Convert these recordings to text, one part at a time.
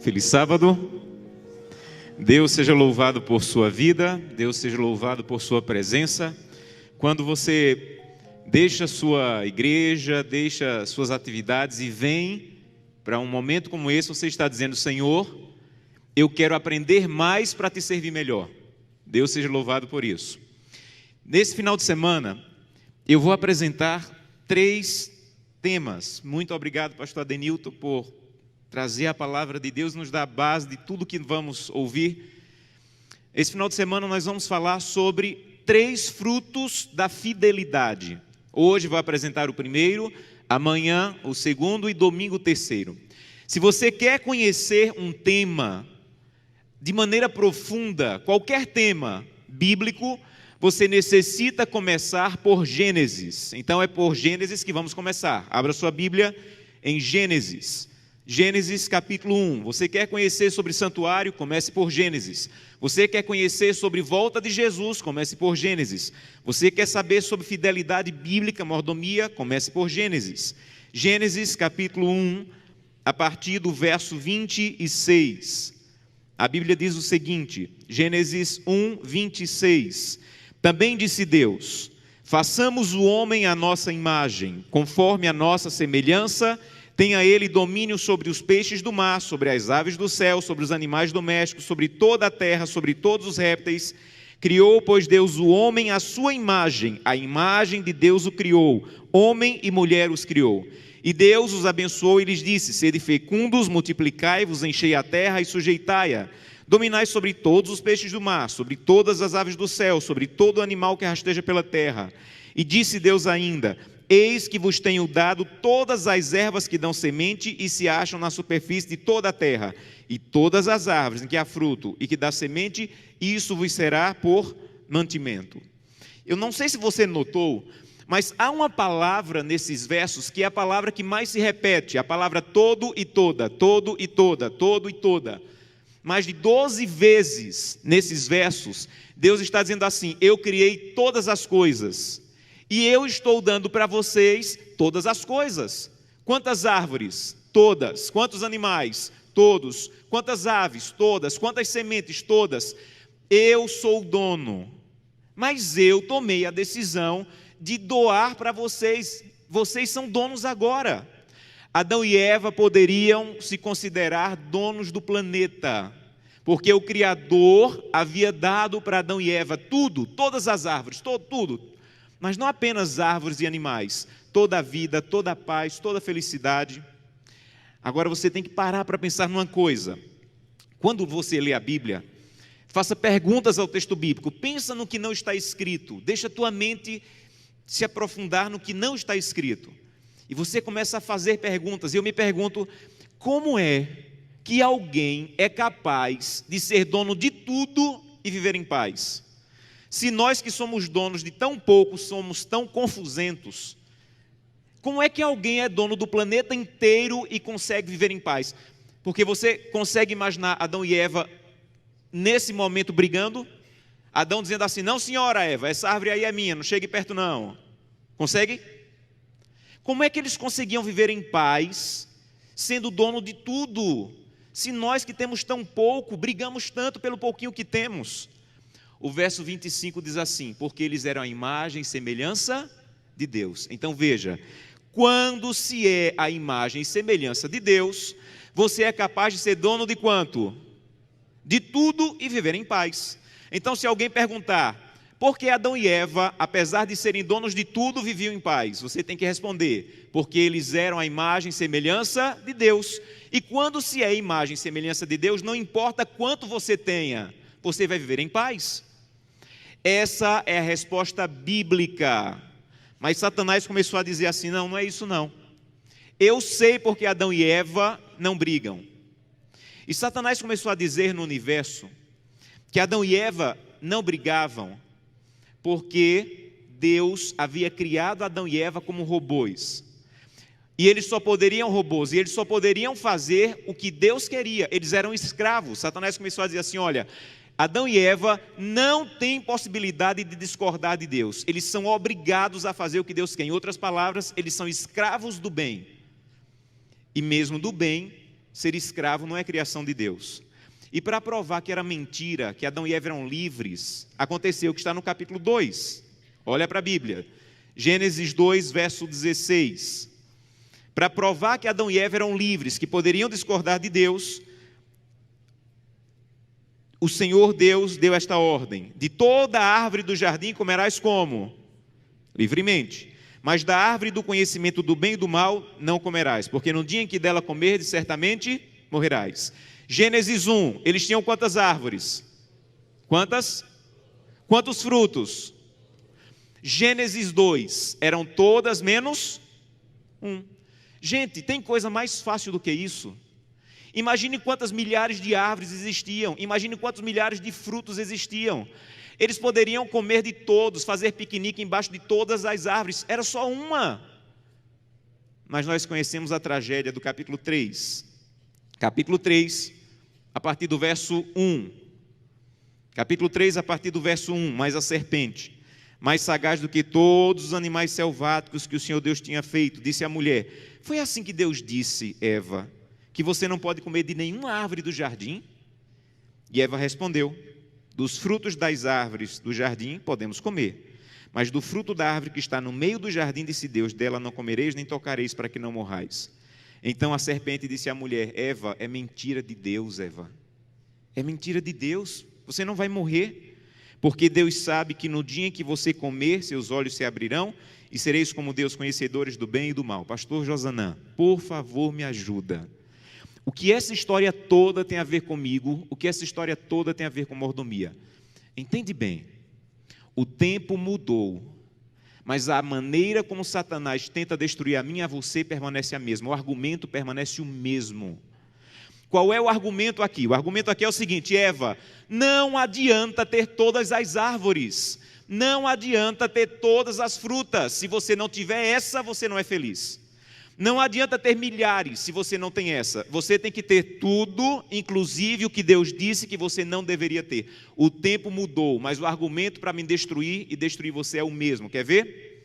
Feliz sábado. Deus seja louvado por sua vida, Deus seja louvado por sua presença. Quando você deixa sua igreja, deixa suas atividades e vem para um momento como esse, você está dizendo: Senhor, eu quero aprender mais para te servir melhor. Deus seja louvado por isso. Nesse final de semana, eu vou apresentar 3 temas. Muito obrigado, pastor Adenilton, por trazer a palavra de Deus, nos dar a base de tudo que vamos ouvir. Esse final de semana nós vamos falar sobre 3 frutos da fidelidade. Hoje vou apresentar o primeiro, amanhã o segundo e domingo o terceiro. Se você quer conhecer um tema de maneira profunda, qualquer tema bíblico, você necessita começar por Gênesis. Então é por Gênesis que vamos começar. Abra sua Bíblia em Gênesis. Gênesis capítulo 1. Você quer conhecer sobre santuário? Comece por Gênesis. Você quer conhecer sobre volta de Jesus? Comece por Gênesis. Você quer saber sobre fidelidade bíblica, mordomia? Comece por Gênesis. Gênesis capítulo 1, a partir do verso 26. A Bíblia diz o seguinte, Gênesis 1, 26. Também disse Deus: façamos o homem à nossa imagem, conforme a nossa semelhança. Tenha ele domínio sobre os peixes do mar, sobre as aves do céu, sobre os animais domésticos, sobre toda a terra, sobre todos os répteis. Criou, pois, Deus o homem à sua imagem, a imagem de Deus o criou, homem e mulher os criou. E Deus os abençoou e lhes disse: sede fecundos, multiplicai-vos, enchei a terra e sujeitai-a. Dominai sobre todos os peixes do mar, sobre todas as aves do céu, sobre todo animal que rasteja pela terra. E disse Deus ainda: eis que vos tenho dado todas as ervas que dão semente e se acham na superfície de toda a terra, e todas as árvores em que há fruto e que dá semente, isso vos será por mantimento. Eu não sei se você notou, mas há uma palavra nesses versos que é a palavra que mais se repete, a palavra todo e toda, todo e toda, todo e toda. Mais de 12 vezes nesses versos, Deus está dizendo assim: eu criei todas as coisas. E eu estou dando para vocês todas as coisas. Quantas árvores? Todas. Quantos animais? Todos. Quantas aves? Todas. Quantas sementes? Todas. Eu sou o dono. Mas eu tomei a decisão de doar para vocês. Vocês são donos agora. Adão e Eva poderiam se considerar donos do planeta, porque o Criador havia dado para Adão e Eva tudo, todas as árvores, tudo. Mas não apenas árvores e animais, toda a vida, toda a paz, toda a felicidade. Agora você tem que parar para pensar numa coisa. Quando você lê a Bíblia, faça perguntas ao texto bíblico, pensa no que não está escrito, deixa a tua mente se aprofundar no que não está escrito. E você começa a fazer perguntas, e eu me pergunto: como é que alguém é capaz de ser dono de tudo e viver em paz? Se nós que somos donos de tão pouco somos tão confusentos, como é que alguém é dono do planeta inteiro e consegue viver em paz? Porque você consegue imaginar Adão e Eva nesse momento brigando? Adão dizendo assim: não senhora Eva, essa árvore aí é minha, não chegue perto não. Consegue? Como é que eles conseguiam viver em paz, sendo dono de tudo? Se nós que temos tão pouco, brigamos tanto pelo pouquinho que temos. O verso 25 diz assim: porque eles eram a imagem e semelhança de Deus. Então veja, quando se é a imagem e semelhança de Deus, você é capaz de ser dono de quanto? De tudo e viver em paz. Então se alguém perguntar: por que Adão e Eva, apesar de serem donos de tudo, viviam em paz? Você tem que responder: porque eles eram a imagem e semelhança de Deus. E quando se é a imagem e semelhança de Deus, não importa quanto você tenha, você vai viver em paz. Essa é a resposta bíblica. Mas Satanás começou a dizer assim: não é isso não. Eu sei porque Adão e Eva não brigam. E Satanás começou a dizer no universo que Adão e Eva não brigavam porque Deus havia criado Adão e Eva como robôs. E eles só poderiam fazer o que Deus queria. Eles eram escravos. Satanás começou a dizer assim: olha, Adão e Eva não têm possibilidade de discordar de Deus. Eles são obrigados a fazer o que Deus quer. Em outras palavras, eles são escravos do bem. E mesmo do bem, ser escravo não é criação de Deus. E para provar que era mentira, que Adão e Eva eram livres, aconteceu o que está no capítulo 2. Olha para a Bíblia. Gênesis 2, verso 16. Para provar que Adão e Eva eram livres, que poderiam discordar de Deus, o Senhor Deus deu esta ordem: de toda a árvore do jardim comerás como? Livremente. Mas da árvore do conhecimento do bem e do mal não comerás, porque no dia em que dela comerdes, certamente morrerás. Gênesis 1, eles tinham quantas árvores? Quantas? Quantos frutos? Gênesis 2, eram todas menos um. Gente, tem coisa mais fácil do que isso? Imagine quantas milhares de árvores existiam, imagine quantos milhares de frutos existiam. Eles poderiam comer de todos, fazer piquenique embaixo de todas as árvores, era só uma. Mas nós conhecemos a tragédia do capítulo 3. Capítulo 3, a partir do verso 1. Capítulo 3, a partir do verso 1. Mas a serpente, mais sagaz do que todos os animais selváticos que o Senhor Deus tinha feito, disse à mulher: foi assim que Deus disse, Eva, que você não pode comer de nenhuma árvore do jardim? E Eva respondeu: dos frutos das árvores do jardim podemos comer, mas do fruto da árvore que está no meio do jardim, disse Deus, dela não comereis nem tocareis, para que não morrais. Então a serpente disse à mulher: Eva, é mentira de Deus, Eva. É mentira de Deus, você não vai morrer, porque Deus sabe que no dia em que você comer, seus olhos se abrirão e sereis como Deus, conhecedores do bem e do mal. Pastor Josanã, por favor, me ajuda. O que essa história toda tem a ver comigo? O que essa história toda tem a ver com mordomia? Entende bem, o tempo mudou, mas a maneira como Satanás tenta destruir a mim e a você permanece a mesma, o argumento permanece o mesmo. Qual é o argumento aqui? O argumento aqui é o seguinte: Eva, não adianta ter todas as árvores, não adianta ter todas as frutas, se você não tiver essa, você não é feliz. Não adianta ter milhares se você não tem essa. Você tem que ter tudo, inclusive o que Deus disse que você não deveria ter. O tempo mudou, mas o argumento para me destruir e destruir você é o mesmo. Quer ver?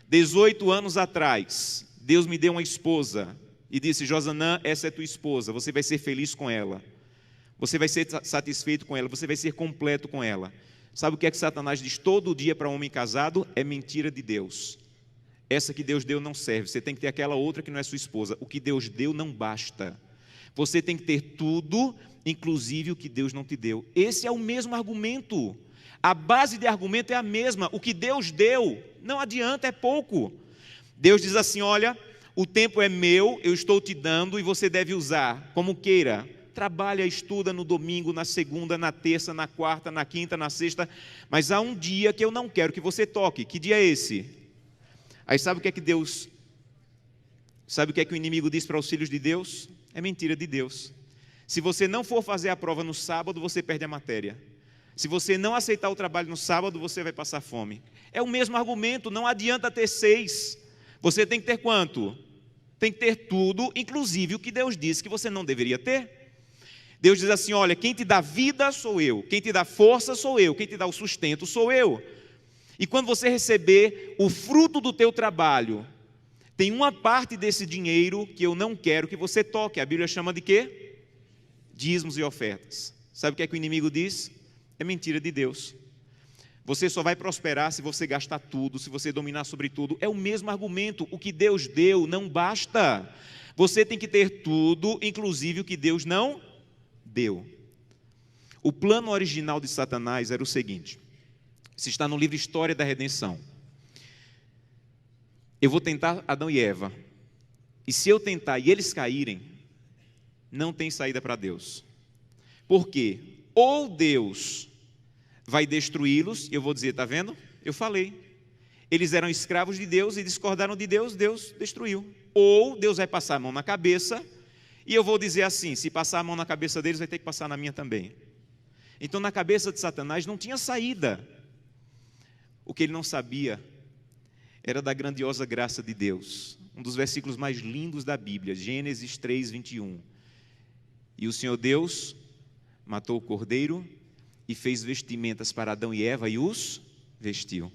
18 anos atrás, Deus me deu uma esposa e disse: Josanã, essa é tua esposa, você vai ser feliz com ela. Você vai ser satisfeito com ela, você vai ser completo com ela. Sabe o que é que Satanás diz todo dia para um homem casado? É mentira de Deus. Essa que Deus deu não serve, você tem que ter aquela outra que não é sua esposa. O que Deus deu não basta. Você tem que ter tudo, inclusive o que Deus não te deu. Esse é o mesmo argumento. A base de argumento é a mesma. O que Deus deu não adianta, é pouco. Deus diz assim: olha, o tempo é meu, eu estou te dando e você deve usar como queira. Trabalha, estuda no domingo, na segunda, na terça, na quarta, na quinta, na sexta. Mas há um dia que eu não quero que você toque. Que dia é esse? Aí sabe o que é que Deus, sabe o que é que o inimigo diz para os filhos de Deus? É mentira de Deus. Se você não for fazer a prova no sábado, você perde a matéria. Se você não aceitar o trabalho no sábado, você vai passar fome. É o mesmo argumento, não adianta ter 6. Você tem que ter quanto? Tem que ter tudo, inclusive o que Deus disse que você não deveria ter. Deus diz assim: olha, quem te dá vida sou eu, quem te dá força sou eu, quem te dá o sustento sou eu. E quando você receber o fruto do teu trabalho, tem uma parte desse dinheiro que eu não quero que você toque. A Bíblia chama de quê? Dízimos e ofertas. Sabe o que é que o inimigo diz? É mentira de Deus. Você só vai prosperar se você gastar tudo, se você dominar sobre tudo. É o mesmo argumento. O que Deus deu não basta. Você tem que ter tudo, inclusive o que Deus não deu. O plano original de Satanás era o seguinte. Isso está no livro História da Redenção. Eu vou tentar Adão e Eva. E se eu tentar e eles caírem, não tem saída para Deus. Por quê? Ou Deus vai destruí-los, eu vou dizer, está vendo? Eu falei. Eles eram escravos de Deus e discordaram de Deus, Deus destruiu. Ou Deus vai passar a mão na cabeça, e eu vou dizer assim: se passar a mão na cabeça deles, vai ter que passar na minha também. Então na cabeça de Satanás não tinha saída. O que ele não sabia era da grandiosa graça de Deus. Um dos versículos mais lindos da Bíblia, Gênesis 3, 21. E o Senhor Deus matou o cordeiro e fez vestimentas para Adão e Eva e os vestiu.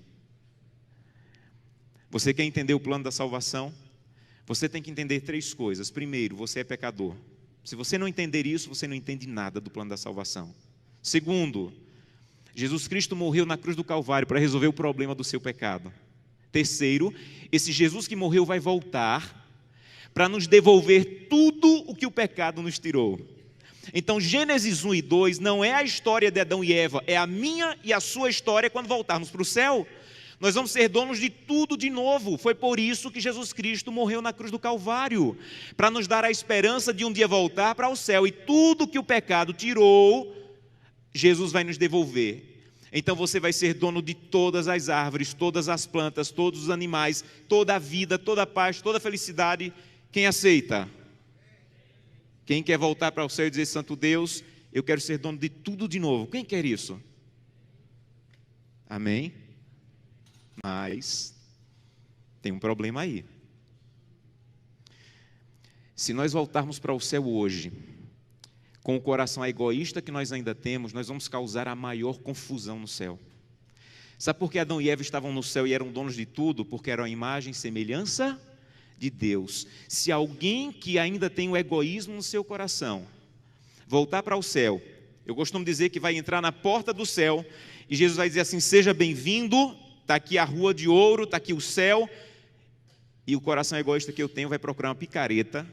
Você quer entender o plano da salvação? Você tem que entender 3 coisas. Primeiro, você é pecador. Se você não entender isso, você não entende nada do plano da salvação. Segundo, Jesus Cristo morreu na cruz do Calvário para resolver o problema do seu pecado. Terceiro, esse Jesus que morreu vai voltar para nos devolver tudo o que o pecado nos tirou. Então, Gênesis 1 e 2 não é a história de Adão e Eva, é a minha e a sua história. Quando voltarmos para o céu, nós vamos ser donos de tudo de novo. Foi por isso que Jesus Cristo morreu na cruz do Calvário, para nos dar a esperança de um dia voltar para o céu. E tudo que o pecado tirou, Jesus vai nos devolver. Então você vai ser dono de todas as árvores, todas as plantas, todos os animais, toda a vida, toda a paz, toda a felicidade. Quem aceita? Quem quer voltar para o céu e dizer: Santo Deus, eu quero ser dono de tudo de novo? Quem quer isso? Amém? Mas tem um problema aí. Se nós voltarmos para o céu hoje, com o coração egoísta que nós ainda temos, nós vamos causar a maior confusão no céu. Sabe por que Adão e Eva estavam no céu e eram donos de tudo? Porque eram a imagem e semelhança de Deus. Se alguém que ainda tem o egoísmo no seu coração voltar para o céu, eu costumo dizer que vai entrar na porta do céu e Jesus vai dizer assim: seja bem-vindo, está aqui a rua de ouro, está aqui o céu. E o coração egoísta que eu tenho vai procurar uma picareta,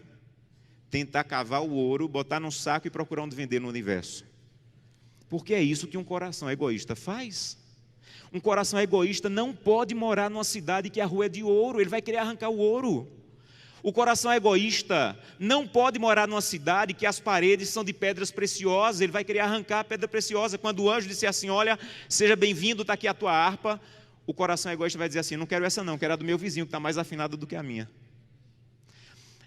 tentar cavar o ouro, botar num saco e procurar onde vender no universo. Porque é isso que um coração egoísta faz. Um coração egoísta não pode morar numa cidade que a rua é de ouro, ele vai querer arrancar o ouro. O coração egoísta não pode morar numa cidade que as paredes são de pedras preciosas, ele vai querer arrancar a pedra preciosa. Quando o anjo disser assim: olha, seja bem-vindo, está aqui a tua harpa, o coração egoísta vai dizer assim: não quero essa não, quero a do meu vizinho, que está mais afinada do que a minha.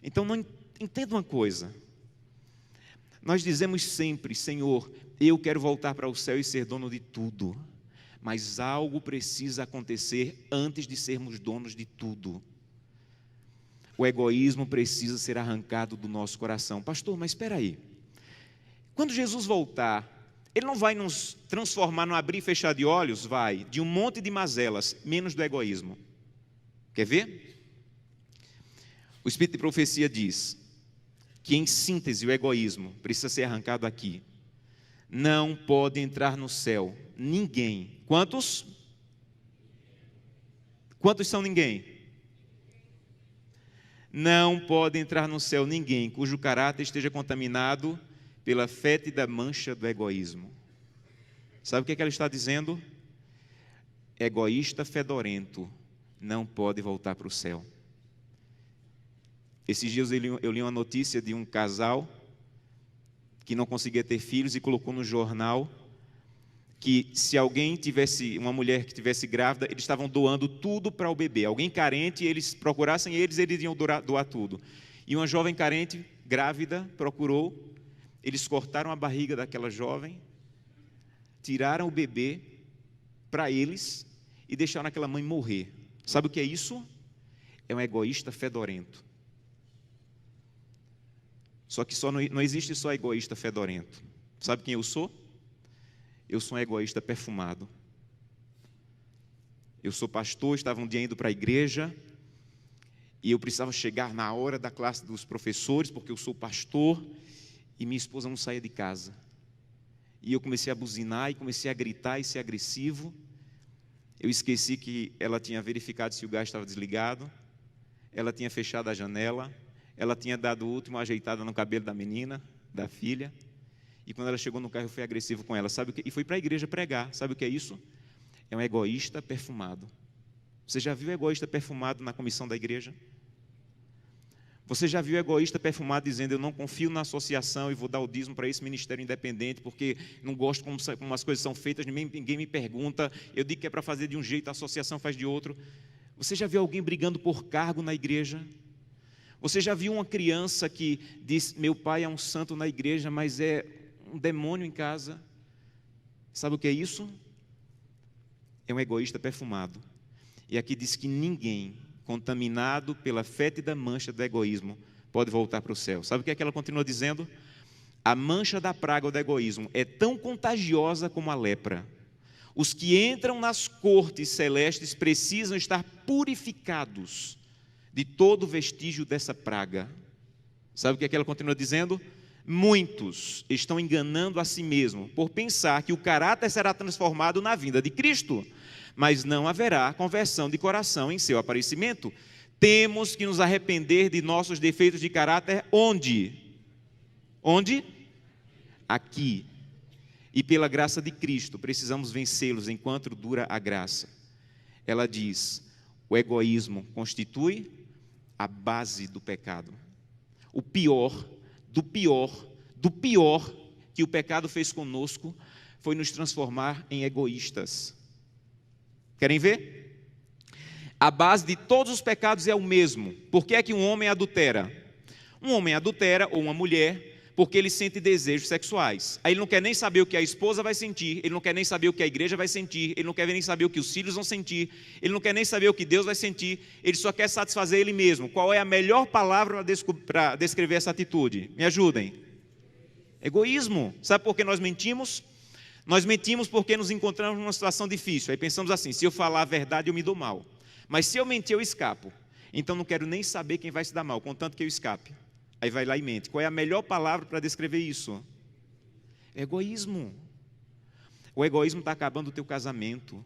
Então, não entenda uma coisa, nós dizemos sempre: Senhor, eu quero voltar para o céu e ser dono de tudo. Mas algo precisa acontecer antes de sermos donos de tudo. O egoísmo precisa ser arrancado do nosso coração. Pastor, mas espera aí. Quando Jesus voltar, Ele não vai nos transformar no abrir e fechar de olhos? Vai, de um monte de mazelas, menos do egoísmo. Quer ver? O Espírito de Profecia diz que, em síntese, o egoísmo precisa ser arrancado aqui. Não pode entrar no céu ninguém. Quantos? Quantos são ninguém? Não pode entrar no céu ninguém cujo caráter esteja contaminado pela fétida mancha do egoísmo. Sabe o que ela está dizendo? Egoísta fedorento não pode voltar para o céu. Esses dias eu li uma notícia de um casal que não conseguia ter filhos e colocou no jornal que se alguém tivesse, uma mulher que tivesse grávida, eles estavam doando tudo para o bebê. Alguém carente, eles procurassem eles iriam doar tudo. E uma jovem carente, grávida, procurou, eles cortaram a barriga daquela jovem, tiraram o bebê para eles e deixaram aquela mãe morrer. Sabe o que é isso? É um egoísta fedorento. Só que não existe só egoísta fedorento. Sabe quem eu sou? Eu sou um egoísta perfumado. Eu sou pastor, estava um dia indo para a igreja e eu precisava chegar na hora da classe dos professores, porque eu sou pastor, e minha esposa não saía de casa. E eu comecei a buzinar e comecei a gritar e ser agressivo. Eu esqueci que ela tinha verificado se o gás estava desligado, ela tinha fechado a janela, ela tinha dado o último ajeitada no cabelo da menina, da filha. E quando ela chegou no carro, eu fui agressivo com ela. Sabe o que? E fui para a igreja pregar. Sabe o que é isso? É um egoísta perfumado. Você já viu egoísta perfumado na comissão da igreja? Você já viu egoísta perfumado dizendo: eu não confio na associação e vou dar o dízimo para esse ministério independente, porque não gosto como as coisas são feitas, ninguém me pergunta, eu digo que é para fazer de um jeito, a associação faz de outro. Você já viu alguém brigando por cargo na igreja? Você já viu uma criança que diz: meu pai é um santo na igreja, mas é um demônio em casa? Sabe o que é isso? É um egoísta perfumado. E aqui diz que ninguém contaminado pela fétida mancha do egoísmo pode voltar para o céu. Sabe o que é que ela continua dizendo? A mancha da praga do egoísmo é tão contagiosa como a lepra. Os que entram nas cortes celestes precisam estar purificados de todo vestígio dessa praga. Sabe o que é que ela continua dizendo? Muitos estão enganando a si mesmos por pensar que o caráter será transformado na vinda de Cristo, mas não haverá conversão de coração em seu aparecimento. Temos que nos arrepender de nossos defeitos de caráter onde? Onde? Aqui. E pela graça de Cristo, precisamos vencê-los enquanto dura a graça. Ela diz, o egoísmo constitui a base do pecado. O pior, do pior que o pecado fez conosco, foi nos transformar em egoístas. Querem ver? A base de todos os pecados é o mesmo. Por que é que um homem adultera? Um homem adultera, ou uma mulher, porque ele sente desejos sexuais. Aí ele não quer nem saber o que a esposa vai sentir, ele não quer nem saber o que a igreja vai sentir, ele não quer nem saber o que os filhos vão sentir, ele não quer nem saber o que Deus vai sentir, ele só quer satisfazer ele mesmo. Qual é a melhor palavra para descrever essa atitude? Me ajudem. Egoísmo. Sabe por que nós mentimos? Nós mentimos porque nos encontramos numa situação difícil. Aí pensamos assim, se eu falar a verdade eu me dou mal. Mas se eu mentir eu escapo. Então não quero nem saber quem vai se dar mal, contanto que eu escape. Aí vai lá e mente. Qual é a melhor palavra para descrever isso? Egoísmo. O egoísmo está acabando o teu casamento.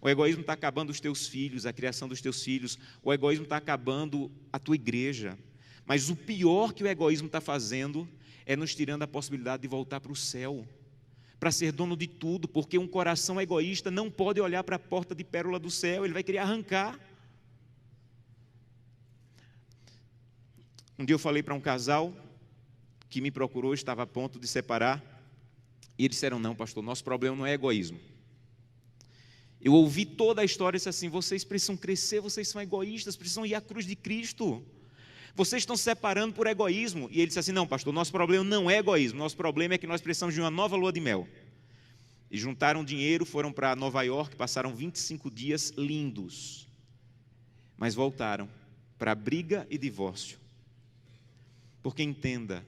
O egoísmo está acabando os teus filhos, a criação dos teus filhos. O egoísmo está acabando a tua igreja. Mas o pior que o egoísmo está fazendo é nos tirando a possibilidade de voltar para o céu, para ser dono de tudo, porque um coração egoísta não pode olhar para a porta de pérola do céu, ele vai querer arrancar. Um dia eu falei para um casal que me procurou, estava a ponto de separar, e eles disseram, não pastor, nosso problema não é egoísmo. Eu ouvi toda a história e disse assim, vocês precisam crescer, vocês são egoístas, precisam ir à cruz de Cristo. Vocês estão se separando por egoísmo. E ele disse assim, não pastor, nosso problema não é egoísmo, nosso problema é que nós precisamos de uma nova lua de mel. E juntaram dinheiro, foram para Nova York, passaram 25 dias lindos. Mas voltaram para briga e divórcio. Porque entenda,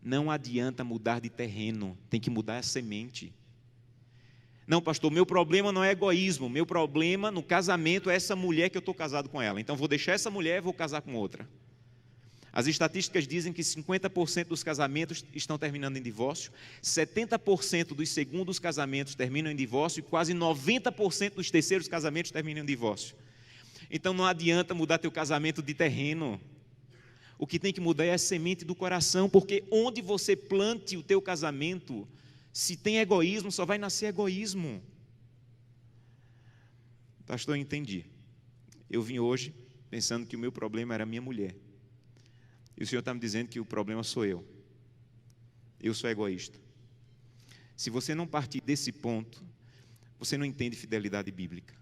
não adianta mudar de terreno, tem que mudar a semente. Não pastor, meu problema não é egoísmo, meu problema no casamento é essa mulher que eu estou casado com ela. Então vou deixar essa mulher e vou casar com outra. As estatísticas dizem que 50% dos casamentos estão terminando em divórcio, 70% dos segundos casamentos terminam em divórcio e quase 90% dos terceiros casamentos terminam em divórcio. Então não adianta mudar teu casamento de terreno. O que tem que mudar é a semente do coração, porque onde você plante o teu casamento, se tem egoísmo, só vai nascer egoísmo. Pastor, eu entendi. Eu vim hoje pensando que o meu problema era a minha mulher. E o Senhor está me dizendo que o problema sou eu. Eu sou egoísta. Se você não partir desse ponto, você não entende fidelidade bíblica.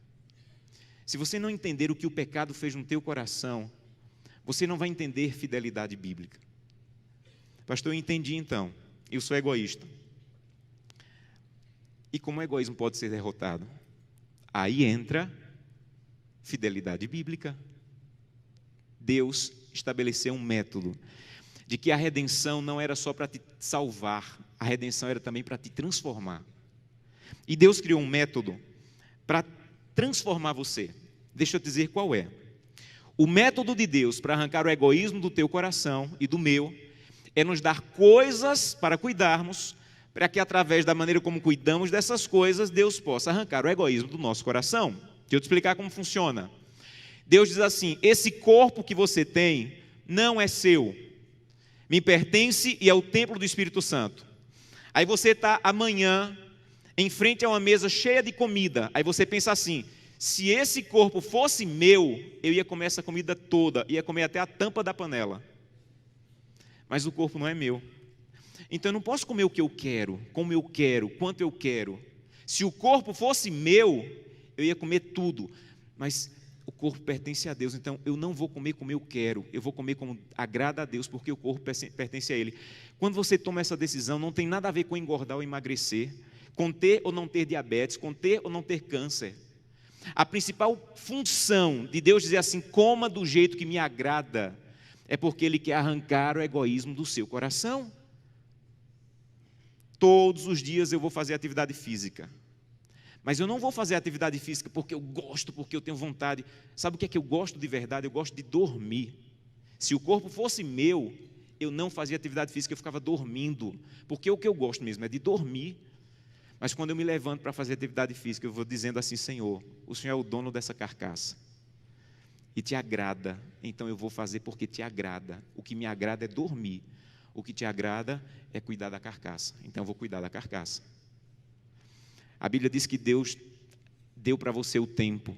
Se você não entender o que o pecado fez no teu coração, você não vai entender fidelidade bíblica. Pastor, eu entendi então. Eu sou egoísta. E como o egoísmo pode ser derrotado? Aí entra fidelidade bíblica. Deus estabeleceu um método de que a redenção não era só para te salvar, a redenção era também para te transformar. E Deus criou um método para transformar você. Deixa eu te dizer qual é. O método de Deus para arrancar o egoísmo do teu coração e do meu é nos dar coisas para cuidarmos, para que através da maneira como cuidamos dessas coisas, Deus possa arrancar o egoísmo do nosso coração. Deixa eu te explicar como funciona. Deus diz assim, esse corpo que você tem não é seu, me pertence e é o templo do Espírito Santo. Aí você está amanhã em frente a uma mesa cheia de comida, aí você pensa assim, se esse corpo fosse meu, eu ia comer essa comida toda, ia comer até a tampa da panela. Mas o corpo não é meu. Então eu não posso comer o que eu quero, como eu quero, quanto eu quero. Se o corpo fosse meu, eu ia comer tudo, mas o corpo pertence a Deus, então eu não vou comer como eu quero, eu vou comer como agrada a Deus, porque o corpo pertence a Ele. Quando você toma essa decisão, não tem nada a ver com engordar ou emagrecer, com ter ou não ter diabetes, com ter ou não ter câncer. A principal função de Deus dizer assim, coma do jeito que me agrada, é porque Ele quer arrancar o egoísmo do seu coração. Todos os dias eu vou fazer atividade física. Mas eu não vou fazer atividade física porque eu gosto, porque eu tenho vontade. Sabe o que é que eu gosto de verdade? Eu gosto de dormir. Se o corpo fosse meu, eu não fazia atividade física, eu ficava dormindo, porque o que eu gosto mesmo é de dormir. Mas quando eu me levanto para fazer atividade física, eu vou dizendo assim: Senhor, o Senhor é o dono dessa carcaça e te agrada, então eu vou fazer porque te agrada. O que me agrada é dormir, o que te agrada é cuidar da carcaça, então eu vou cuidar da carcaça. A Bíblia diz que Deus deu para você o tempo.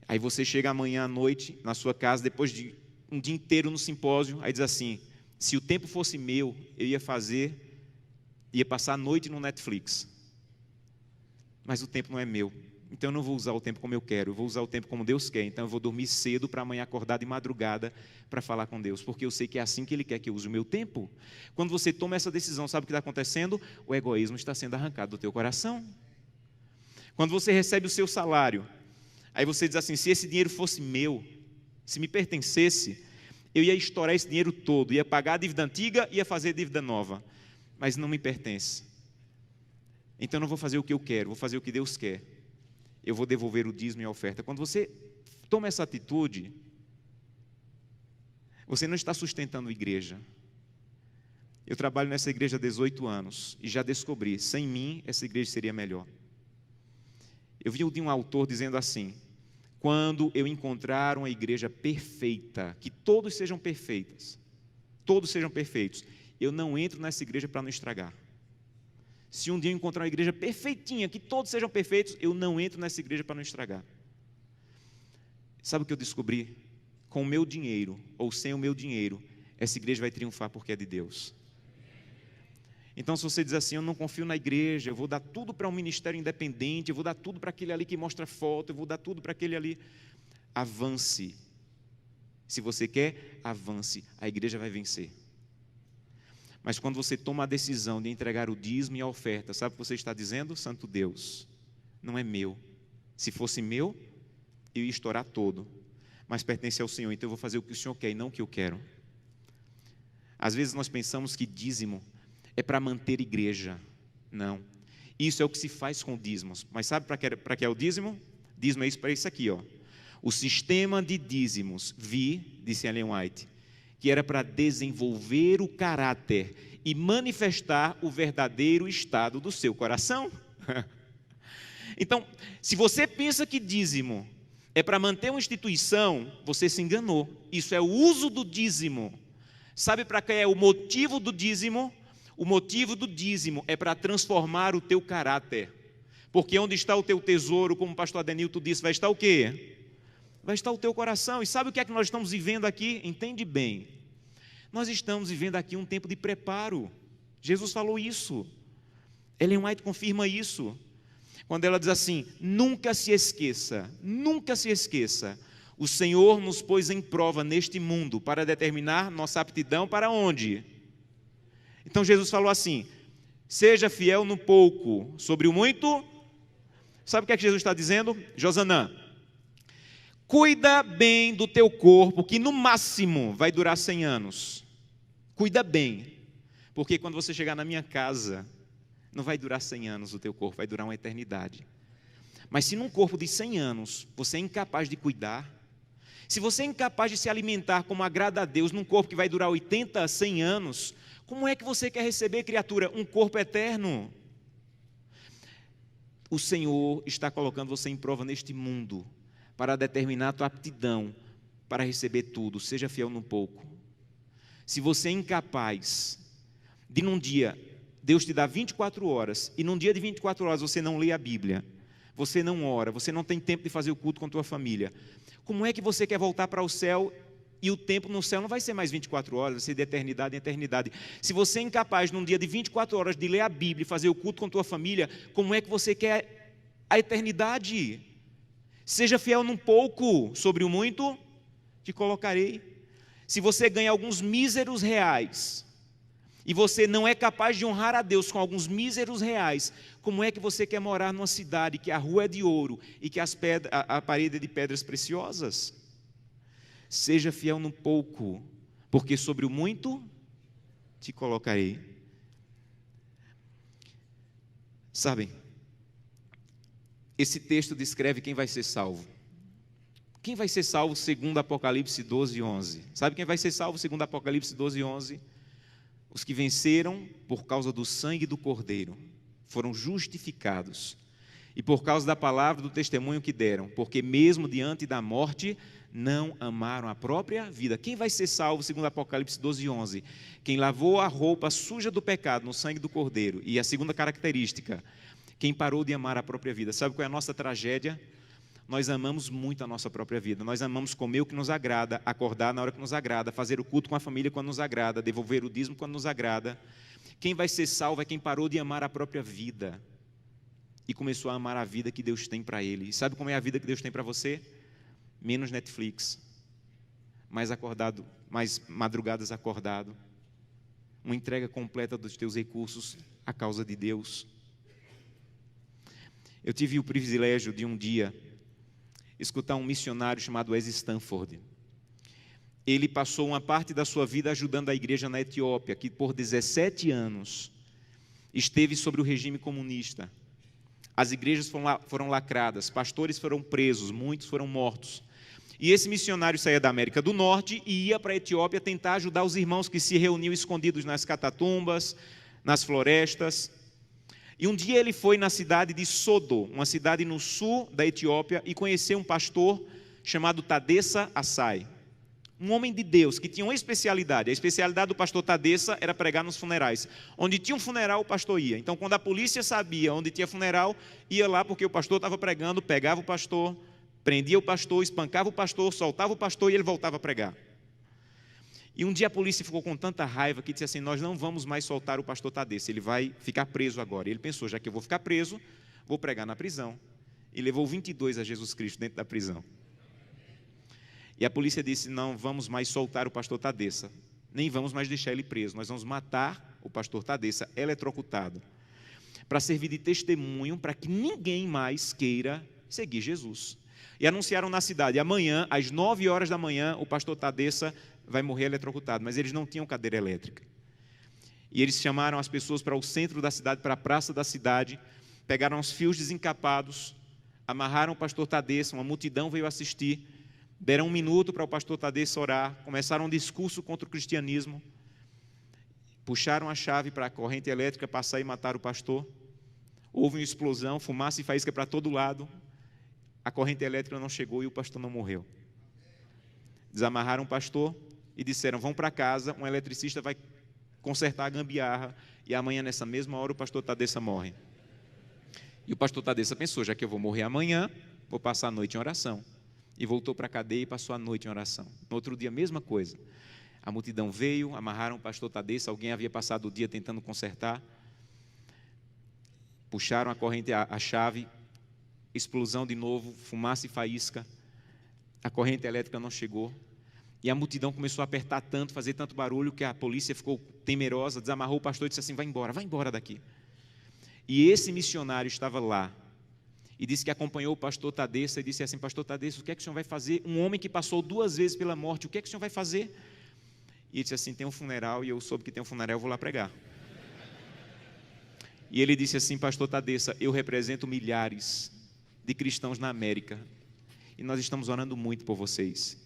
Aí você chega amanhã à noite na sua casa, depois de um dia inteiro no simpósio, aí diz assim: se o tempo fosse meu, eu ia passar a noite no Netflix. Mas o tempo não é meu, então eu não vou usar o tempo como eu quero, eu vou usar o tempo como Deus quer. Então eu vou dormir cedo para amanhã acordar de madrugada para falar com Deus, porque eu sei que é assim que Ele quer que eu use o meu tempo. Quando você toma essa decisão, sabe o que está acontecendo? O egoísmo está sendo arrancado do teu coração. Quando você recebe o seu salário, aí você diz assim: se esse dinheiro fosse meu, se me pertencesse, eu ia estourar esse dinheiro todo, ia pagar a dívida antiga e ia fazer a dívida nova, mas não me pertence. Então eu não vou fazer o que eu quero, vou fazer o que Deus quer. Eu vou devolver o dízimo e a oferta. Quando você toma essa atitude, você não está sustentando a igreja. Eu trabalho nessa igreja há 18 anos e já descobri, sem mim essa igreja seria melhor. Eu vi de um autor dizendo assim: quando eu encontrar uma igreja perfeita, que todos sejam perfeitos, eu não entro nessa igreja para não estragar. Se um dia eu encontrar uma igreja perfeitinha, que todos sejam perfeitos, eu não entro nessa igreja para não estragar. Sabe o que eu descobri? Com o meu dinheiro, ou sem o meu dinheiro, essa igreja vai triunfar porque é de Deus. Então, se você diz assim: eu não confio na igreja, eu vou dar tudo para um ministério independente, eu vou dar tudo para aquele ali que mostra foto, eu vou dar tudo para aquele ali, avance. Se você quer, avance, a igreja vai vencer. Mas quando você toma a decisão de entregar o dízimo e a oferta, sabe o que você está dizendo? Santo Deus, não é meu. Se fosse meu, eu ia estourar todo, mas pertence ao Senhor, então eu vou fazer o que o Senhor quer e não o que eu quero. Às vezes nós pensamos que dízimo é para manter igreja. Não, isso é o que se faz com dízimos. Mas sabe para que é o dízimo? Dízimo é isso, para isso aqui, ó. O sistema de dízimos, disse Ellen White, que era para desenvolver o caráter e manifestar o verdadeiro estado do seu coração. Então, se você pensa que dízimo é para manter uma instituição, você se enganou. Isso é o uso do dízimo. Sabe para que é o motivo do dízimo? O motivo do dízimo é para transformar o teu caráter. Porque onde está o teu tesouro, como o pastor Adenilton disse, vai estar o quê? Vai estar o teu coração. E sabe o que é que nós estamos vivendo aqui? Entende bem. Nós estamos vivendo aqui um tempo de preparo. Jesus falou isso. Ellen White confirma isso. Quando ela diz assim: nunca se esqueça, o Senhor nos pôs em prova neste mundo para determinar nossa aptidão para onde? Então Jesus falou assim: seja fiel no pouco, sobre o muito. Sabe o que é que Jesus está dizendo? Josanã, cuida bem do teu corpo, que no máximo vai durar 100 anos. Cuida bem, porque quando você chegar na minha casa, não vai durar 100 anos o teu corpo, vai durar uma eternidade. Mas se num corpo de 100 anos, você é incapaz de cuidar, se você é incapaz de se alimentar como agrada a Deus, num corpo que vai durar 80, 100 anos, como é que você quer receber, criatura, um corpo eterno? O Senhor está colocando você em prova neste mundo, para determinar a tua aptidão para receber tudo. Seja fiel no pouco. Se você é incapaz de num dia, Deus te dá 24 horas, e num dia de 24 horas você não lê a Bíblia, você não ora, você não tem tempo de fazer o culto com a tua família, como é que você quer voltar para o céu? E o tempo no céu não vai ser mais 24 horas, vai ser de eternidade em eternidade. Se você é incapaz num dia de 24 horas de ler a Bíblia e fazer o culto com a tua família, como é que você quer a eternidade? Seja fiel num pouco, sobre o muito te colocarei. Se você ganha alguns míseros reais, e você não é capaz de honrar a Deus com alguns míseros reais, como é que você quer morar numa cidade que a rua é de ouro e que a parede é de pedras preciosas? Seja fiel no pouco, porque sobre o muito te colocarei. Sabem, esse texto descreve quem vai ser salvo. Quem vai ser salvo segundo Apocalipse 12:11? Sabe quem vai ser salvo segundo Apocalipse 12:11? Os que venceram por causa do sangue do Cordeiro, foram justificados, e por causa da palavra do testemunho que deram, porque mesmo diante da morte, não amaram a própria vida. Quem vai ser salvo segundo Apocalipse 12:11? Quem lavou a roupa suja do pecado no sangue do Cordeiro. E a segunda característica, quem parou de amar a própria vida. Sabe qual é a nossa tragédia? Nós amamos muito a nossa própria vida. Nós amamos comer o que nos agrada, acordar na hora que nos agrada, fazer o culto com a família quando nos agrada, devolver o dízimo quando nos agrada. Quem vai ser salvo é quem parou de amar a própria vida e começou a amar a vida que Deus tem para ele. E sabe como é a vida que Deus tem para você? Menos Netflix, mais acordado, mais madrugadas acordado, uma entrega completa dos teus recursos à causa de Deus. Eu tive o privilégio de um dia escutar um missionário chamado Wes Stanford. Ele passou uma parte da sua vida ajudando a igreja na Etiópia, que por 17 anos esteve sobre o regime comunista. As igrejas foram lacradas, pastores foram presos, muitos foram mortos. E esse missionário saía da América do Norte e ia para a Etiópia tentar ajudar os irmãos que se reuniam escondidos nas catatumbas, nas florestas. E um dia ele foi na cidade de Sodo, uma cidade no sul da Etiópia, e conheceu um pastor chamado Tadessa Assai, um homem de Deus que tinha uma especialidade. A especialidade do pastor Tadessa era pregar nos funerais. Onde tinha um funeral, o pastor ia. Então, quando a polícia sabia onde tinha funeral, ia lá porque o pastor estava pregando, pegava o pastor, prendia o pastor, espancava o pastor, soltava o pastor e ele voltava a pregar. E um dia a polícia ficou com tanta raiva que disse assim: nós não vamos mais soltar o pastor Tadessa, ele vai ficar preso agora. E ele pensou: já que eu vou ficar preso, vou pregar na prisão. E levou 22 a Jesus Cristo dentro da prisão. E a polícia disse: não vamos mais soltar o pastor Tadessa, nem vamos mais deixar ele preso, nós vamos matar o pastor Tadessa eletrocutado, para servir de testemunho para que ninguém mais queira seguir Jesus. E anunciaram na cidade: amanhã, às 9 horas da manhã, o pastor Tadessa vai morrer eletrocutado. Mas eles não tinham cadeira elétrica. E eles chamaram as pessoas para o centro da cidade, para a praça da cidade, pegaram os fios desencapados, amarraram o pastor Tadessa, uma multidão veio assistir, deram 1 minuto para o pastor Tadessa orar, começaram um discurso contra o cristianismo, puxaram a chave para a corrente elétrica passar e matar o pastor. Houve uma explosão, fumaça e faísca para todo lado. A corrente elétrica não chegou e o pastor não morreu. Desamarraram o pastor e disseram: vão para casa, um eletricista vai consertar a gambiarra e amanhã nessa mesma hora o pastor Tadessa morre. E o pastor Tadessa pensou: já que eu vou morrer amanhã, vou passar a noite em oração. E voltou para a cadeia e passou a noite em oração. No outro dia, a mesma coisa. A multidão veio, amarraram o pastor Tadessa, alguém havia passado o dia tentando consertar, puxaram a corrente, a chave, explosão de novo, fumaça e faísca, a corrente elétrica não chegou, e a multidão começou a apertar tanto, fazer tanto barulho, que a polícia ficou temerosa, desamarrou o pastor e disse assim: vai embora daqui. E esse missionário estava lá, e disse que acompanhou o pastor Tadessa, e disse assim: pastor Tadessa, o que é que o senhor vai fazer? Um homem que passou 2 vezes pela morte, o que é que o senhor vai fazer? E ele disse assim: tem um funeral, e eu soube que tem um funeral, eu vou lá pregar. E ele disse assim: pastor Tadessa, eu represento milhares de cristãos na América, e nós estamos orando muito por vocês.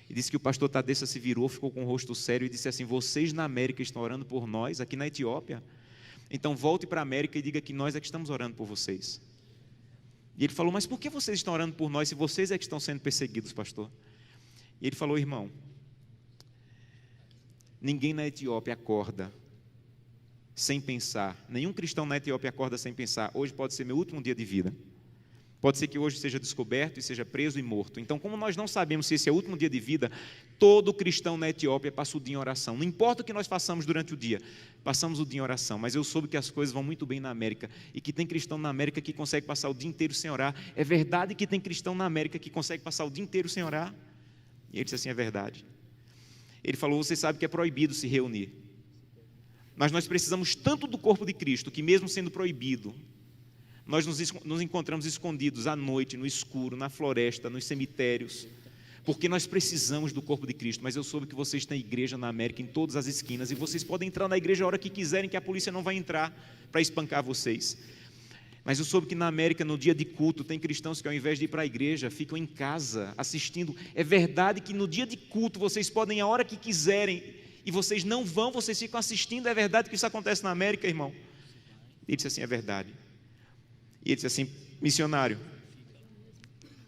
E disse que o pastor Tadessa se virou, ficou com o rosto sério e disse assim: vocês na América estão orando por nós, aqui na Etiópia? Então volte para a América e diga que nós é que estamos orando por vocês. E ele falou: mas por que vocês estão orando por nós se vocês é que estão sendo perseguidos, pastor? E ele falou: irmão, ninguém na Etiópia acorda sem pensar, nenhum cristão na Etiópia acorda sem pensar: hoje pode ser meu último dia de vida. Pode ser que hoje seja descoberto e seja preso e morto. Então, como nós não sabemos se esse é o último dia de vida, todo cristão na Etiópia passa o dia em oração. Não importa o que nós façamos durante o dia, passamos o dia em oração. Mas eu soube que as coisas vão muito bem na América e que tem cristão na América que consegue passar o dia inteiro sem orar. É verdade que tem cristão na América que consegue passar o dia inteiro sem orar? E ele disse assim: é verdade. Ele falou: você sabe que é proibido se reunir, mas nós precisamos tanto do corpo de Cristo que, mesmo sendo proibido, nós nos encontramos escondidos à noite, no escuro, na floresta, nos cemitérios, porque nós precisamos do corpo de Cristo. Mas eu soube que vocês têm igreja na América, em todas as esquinas, e vocês podem entrar na igreja a hora que quiserem, que a polícia não vai entrar para espancar vocês. Mas eu soube que na América, no dia de culto, tem cristãos que ao invés de ir para a igreja, ficam em casa assistindo. É verdade que no dia de culto vocês podem ir a hora que quiserem e vocês não vão, vocês ficam assistindo. É verdade que isso acontece na América, irmão? Ele disse assim, é verdade. E ele disse assim, missionário,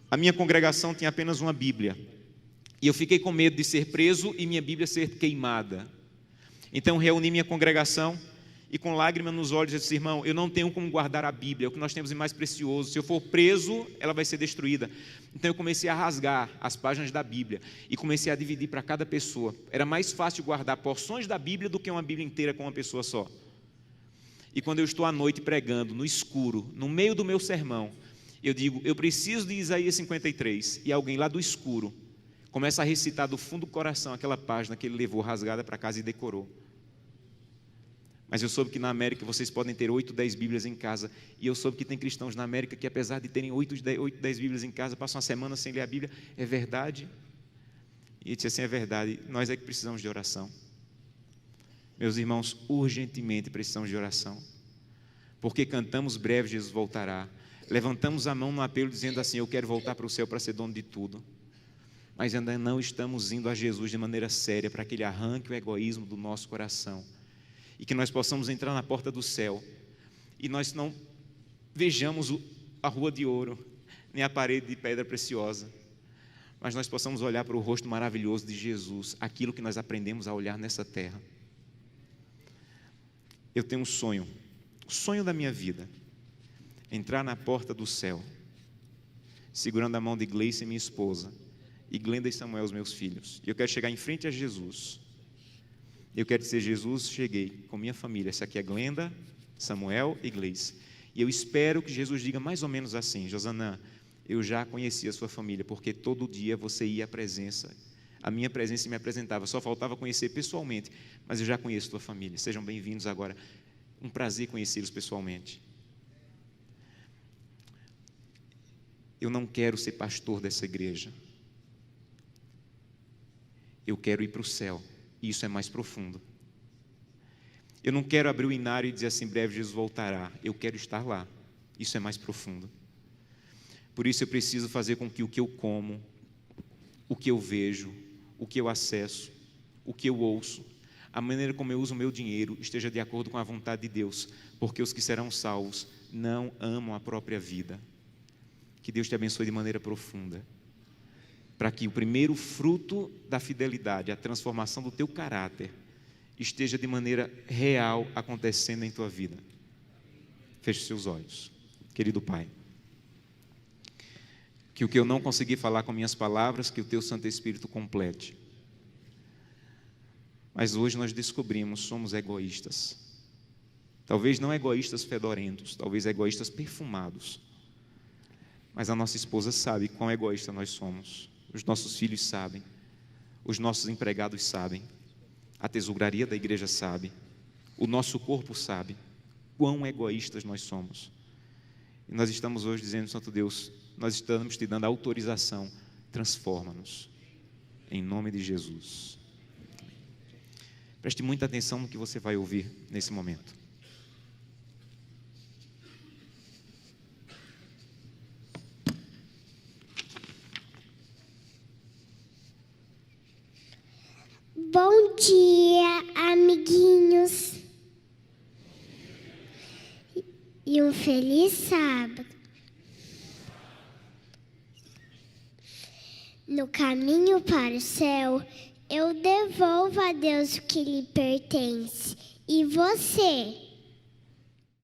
a minha congregação tinha apenas uma Bíblia. E eu fiquei com medo de ser preso e minha Bíblia ser queimada. Então reuni minha congregação e com lágrimas nos olhos eu disse, irmão, eu não tenho como guardar a Bíblia, é o que nós temos de mais precioso. Se eu for preso, ela vai ser destruída. Então eu comecei a rasgar as páginas da Bíblia e comecei a dividir para cada pessoa. Era mais fácil guardar porções da Bíblia do que uma Bíblia inteira com uma pessoa só. E quando eu estou à noite pregando, no escuro, no meio do meu sermão, eu digo, eu preciso de Isaías 53, e alguém lá do escuro começa a recitar do fundo do coração aquela página que ele levou rasgada para casa e decorou. Mas eu soube que na América vocês podem ter 8, 10 Bíblias em casa. E eu soube que tem cristãos na América que, apesar de terem 8, 10 Bíblias em casa, passam uma semana sem ler a Bíblia. É verdade? E ele disse assim, é verdade, nós é que precisamos de oração. Meus irmãos, urgentemente precisamos de oração. Porque cantamos breve, Jesus voltará. Levantamos a mão no apelo dizendo assim, eu quero voltar para o céu para ser dono de tudo. Mas ainda não estamos indo a Jesus de maneira séria para que Ele arranque o egoísmo do nosso coração. E que nós possamos entrar na porta do céu e nós não vejamos a rua de ouro, nem a parede de pedra preciosa, mas nós possamos olhar para o rosto maravilhoso de Jesus, aquilo que nós aprendemos a olhar nessa terra. Eu tenho um sonho, o sonho da minha vida, entrar na porta do céu, segurando a mão de Gleice, minha esposa, e Glenda e Samuel, os meus filhos. E eu quero chegar em frente a Jesus. Eu quero dizer, Jesus, cheguei com minha família. Essa aqui é Glenda, Samuel e Gleice. E eu espero que Jesus diga mais ou menos assim, Josanã, eu já conheci a sua família, porque todo dia você ia à presença. A minha presença me apresentava, só faltava conhecer pessoalmente, mas eu já conheço a tua família. Sejam bem-vindos agora. Um prazer conhecê-los pessoalmente. Eu não quero ser pastor dessa igreja. Eu quero ir para o céu. E isso é mais profundo. Eu não quero abrir o inário e dizer assim, breve Jesus voltará. Eu quero estar lá. Isso é mais profundo. Por isso eu preciso fazer com que o que eu como, o que eu vejo, o que eu acesso, o que eu ouço, a maneira como eu uso o meu dinheiro esteja de acordo com a vontade de Deus. Porque os que serão salvos não amam a própria vida. Que Deus te abençoe de maneira profunda. Para que o primeiro fruto da fidelidade, a transformação do teu caráter, esteja de maneira real acontecendo em tua vida. Feche seus olhos. Querido Pai, que o que eu não consegui falar com minhas palavras, que o teu Santo Espírito complete. Mas hoje nós descobrimos, somos egoístas. Talvez não egoístas fedorentos, talvez egoístas perfumados. Mas a nossa esposa sabe quão egoísta nós somos. Os nossos filhos sabem, os nossos empregados sabem, a tesouraria da igreja sabe, o nosso corpo sabe quão egoístas nós somos. E nós estamos hoje dizendo, Santo Deus, nós estamos te dando autorização, transforma-nos, em nome de Jesus. Preste muita atenção no que você vai ouvir nesse momento. Bom dia, amiguinhos. E um feliz sábado. No caminho para o céu, eu devolvo a Deus o que lhe pertence. E você?